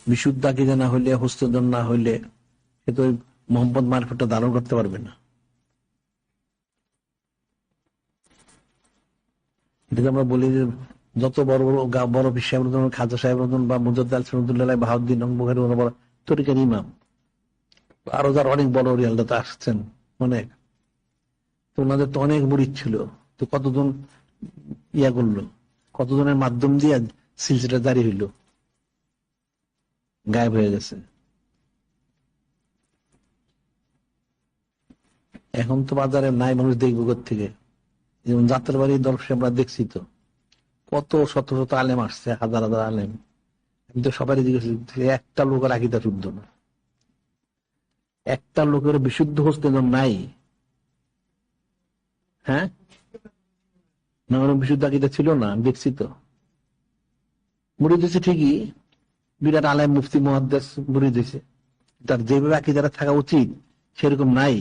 বিশুদ্ধ আকীদা না হইলে, হস্তজন না হইলে সে তো মোহাম্মদ মারফতটা ধারণ করতে পারবে না। এটা আমরা বলি যে যত বড় বড় বড় পীর সাহেব, খাজা সাহেব বা মুজাদ্দিদ আল-সুন্নাতুল্লাহ, বাহাউদ্দিন বুখারী তরিকার ইমাম, আরো যারা অনেক বড় রিয়ালটা তো আসছেন অনেক, তো ওনাদের তো অনেক মুরিদ ছিল। তো কতজন ইয়া করলো, কতজনের মাধ্যম দিয়ে সিলসিলা জারি হইল, গায়েব হয়ে গেছে। এখন তো বাজারে নাই, মানুষ দেখবো থেকে। যেমন যাত্রাবাড়ির দর্শে আমরা দেখছি তো কত শত শত আলেম আসছে, হাজার হাজার আলেম, কিন্তু সবারই জিজ্ঞেস একটা লোকের আকীদা শুদ্ধ না, একটা লোকের বিশুদ্ধ হস্তে নাই। হ্যাঁ, না বিশুদ্ধ আকীদা ছিল না, আমি দেখছি তো। মুরিদ হয়েছে ঠিকই, বিরাট আলেম, মুফতি, মুহাদ্দিস মুরিদ হয়েছে, তার যেভাবে আকীদাটা থাকা উচিত সেরকম নাই।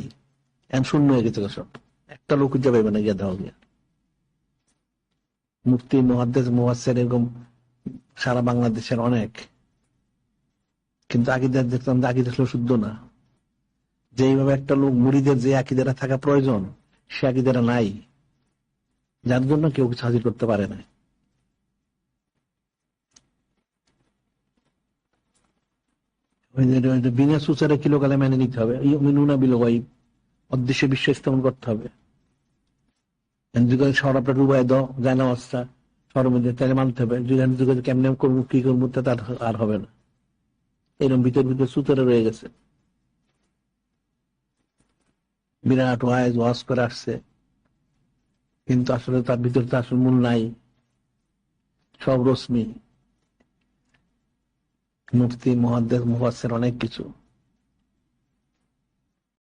এখন শূন্য হয়ে গেছে সব, একটা লোক যাবে না গিয়ে দেওয়া গিয়া। মুফতি, মুহাদ্দিস, মুফাসসির এরকম সারা বাংলাদেশের অনেক, কিন্তু আকীদা দেখলাম যে আকীদা ছিল শুদ্ধ না। যেইভাবে একটা লোক মুরিদের যে আকীদাটা থাকা প্রয়োজন সে আকীদাটা নাই, যার জন্য কেউ কিছু হাজির করতে পারে না। বিনা সুচারে কিলোকালে মেনে নিতে হবে, ইউমিনুনা বিল গায়ব, অদৃশ্য বিশ্ব স্থাপন করতে হবে। সরাবটা ডুবাই দাও যায় না অবস্থা, সরমধ্যে তাহলে মানতে হবে। যদি কেমনে করবো, কি করবো, তা আর হবে না। এরকম ভিতর ভিতর সুচারে রয়ে গেছে, বিরাট ওয়াজ করে আসছে, কিন্তু আসলে তার ভিতরে তো আসলে মূল নাই, সব রশ্মি, মুফতি, মুহাদ্দিস, মুফাসসির অনেক কিছু।